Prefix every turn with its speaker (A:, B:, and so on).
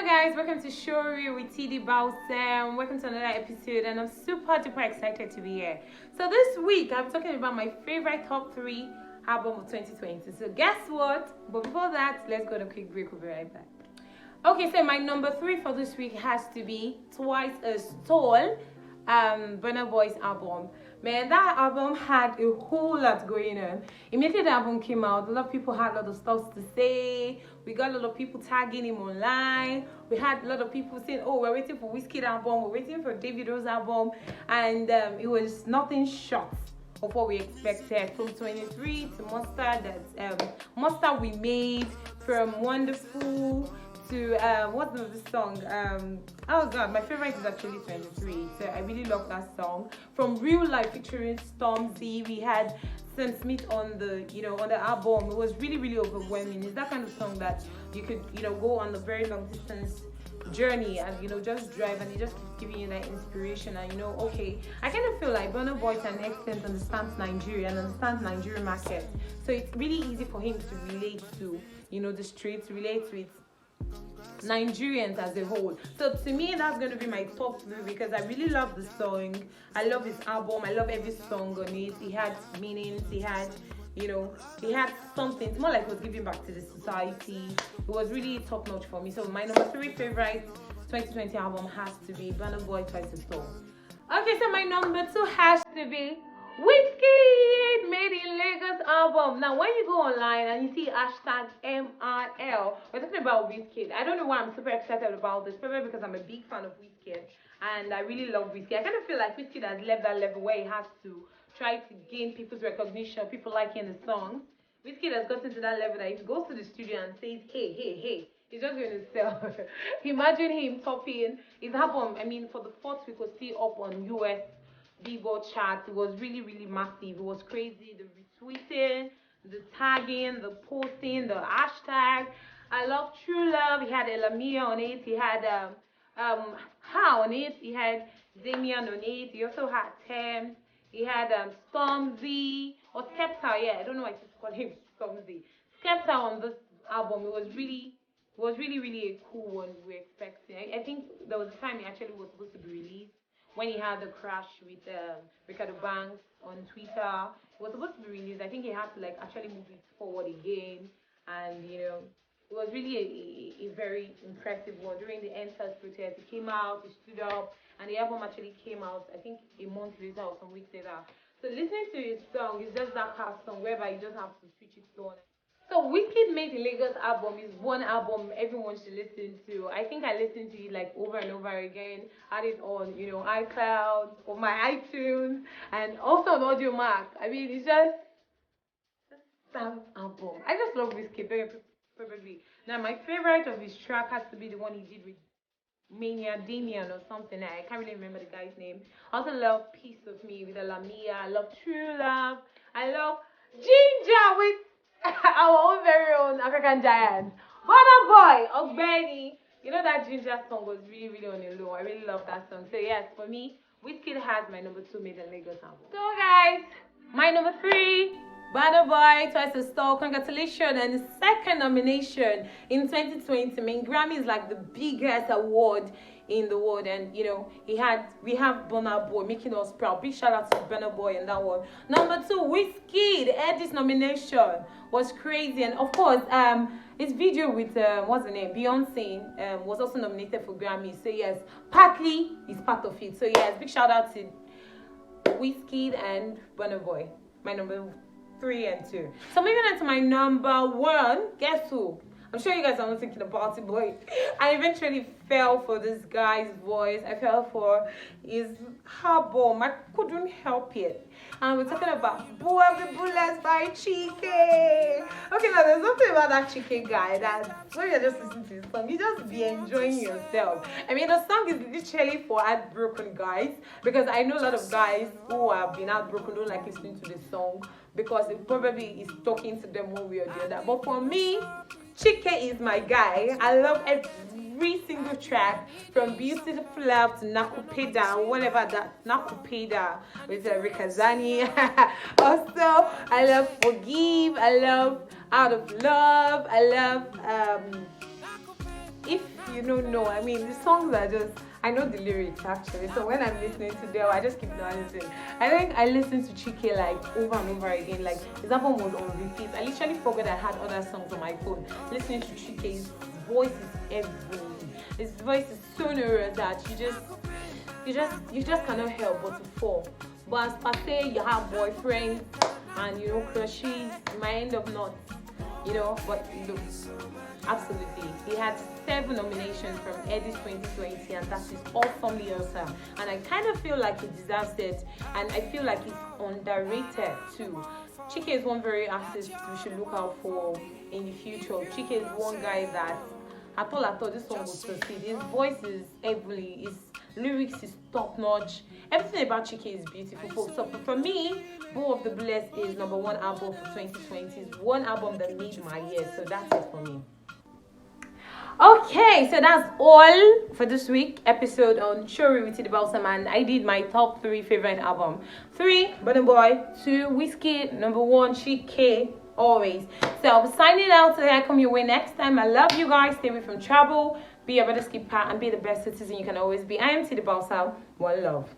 A: guys, welcome to Showreel with TD Balsam. Welcome to another episode, and I'm super duper excited to be here. So this week I'm talking about my favorite top 3 album of 2020. So guess what? But before that, let's go to a quick break. We'll be right back. Okay, so my number 3 for this week has to be Twice as Tall, Burna Boy's album. Man, that album had a whole lot going on. Immediately the album came out, a lot of people had a lot of stuff to say. We got a lot of people tagging him online. We had a lot of people saying, oh, we're waiting for Wizkid album, we're waiting for Davido's album. And it was nothing short of what we expected. From 23 to Monster We Made, from Wonderful to what's the song? Oh god, my favorite is actually 23. So I really love that song. From Real Life featuring Stormzy, we had Sam Smith on the on the album. It was really overwhelming. It's that kind of song that you could go on a very long distance journey and just drive, and it just keeps giving you that inspiration. And okay, I kind of feel like Burna Boy to an extent understands Nigeria and understands Nigerian market, so it's really easy for him to relate to the streets, relate with Nigerians as a whole. So to me, that's going to be my top 3 because I really love the song. I love his album. I love every song on it. He had meanings. He had he had something. It's more like he was giving back to the society. It was really top notch for me. So my number 3 favorite 2020 album has to be Burna Boy Twice as Tall. Okay, so my number 2 has to be Wizkid Made in Lagos album. Now, when you go online and you see hashtag MRL, we're talking about Wizkid. I don't know why I'm super excited about this. Probably because I'm a big fan of Wizkid and I really love Wizkid. I kind of feel like Wizkid has left that level where he has to try to gain people's recognition, people liking the songs. Wizkid has gotten to that level that if he goes to the studio and says, hey, he's just going to sell. Imagine him topping his album. I mean, for the 4th week was still up on US Billboard chart. It was really massive. It was crazy. The retweeting, the tagging, the posting, the hashtag. I love True Love. He had Elamia on it. He had Ha on it. He had Damian on it. He also had Thames. He had Stormzy or Skepta. Yeah, I don't know why I just call him Stormzy. Skepta on this album. It was really a cool one. We were expecting. I think there was a time it actually was supposed to be released. When he had the crash with Ricardo Banks on Twitter, it was supposed to be released. I think he had to actually move it forward again, and it was really a very impressive one. During the NSAS protest, he came out, he stood up, and the album actually came out, I think a month later or some weeks later. So listening to his song is just that kind of song whereby you just have to switch it on. So Wizkid Made in Lagos album is one album everyone should listen to. I think I listened to it over and over again. Had it on, iCloud, or my iTunes, and also on Audio Mac. I mean, it's just that album. I just love Wizkid very probably. Now, my favorite of his track has to be the one he did with Mania Damian or something. I can't really remember the guy's name. I also love Piece of Me with Lamia. I love True Love. I love Ginger with our own very own African giant. Burna Boy, Ogbeni. That Ginger song was really on a low. I really love that song. So yes, for me, Wizkid has my number 2 Made in Lagos album. So guys, my number 3, Burna Boy Twice as Tall. Congratulations and the 2nd nomination in 2020. I mean, Grammy is like the biggest award in the world, and we have Burna Boy making us proud. Big shout out to Burna Boy in that one. Number 2, Wizkid. This nomination was crazy, and of course his video with what's the name, Beyonce, was also nominated for Grammy. So yes, partly is part of it. So yes, big shout out to Wizkid and Burna Boy. My number 3 and 2. So moving on to my number 1. Guess who? I'm sure you guys are not thinking about it, but I eventually fell for this guy's voice. I fell for his album. I couldn't help it. And we're talking about Boo of the Bullets by Chike. Okay, now there's something about that Chike guy that when you're just listening to his song, you just be enjoying yourself. I mean, the song is literally for heartbroken guys, because I know a lot of guys who have been heartbroken don't like listening to the song because it probably is talking to them one way or the other. But for me, Chike is my guy. I love every single track, from Beautiful Love to Nakupeda, whatever that Nakupeda with Rikazani. Also, I love Forgive. I love Out of Love. I love If you don't know. I mean, the songs are just, I know the lyrics actually. So when I'm listening to them, I just keep dancing. I think I listened to Chike like over and over again. Like his album was on repeat. I literally forgot I had other songs on my phone. Listening to Chike's voice is everything. His voice is so nervous that you just cannot help but to fall. But as per se, you have boyfriends and crushes, you might end up not, but look, absolutely. He had 7 nominations from Eddie's 2020, and that is awesomely awesome. And I kind of feel like he deserves it, and I feel like he's underrated too. Chike is one very artist we should look out for in the future. Chike is one guy that I thought this song would succeed. His voice is heavily, his lyrics is top notch. Everything about Chike is beautiful, folks. So for me, Bow of the Blessed is number 1 album for 2020. It's one album that made my year, so that's it for me. Okay, so that's all for this week episode on Showreel with Balsam, and I did my top 3 favorite album. 3, Burna Boy. 2, Whiskey. Number 1, Chike. Always. So I'll be signing out till I come your way next time. I love you guys. Stay away from trouble. Be a better skipper and be the best citizen you can always be. I am Balsam. One love.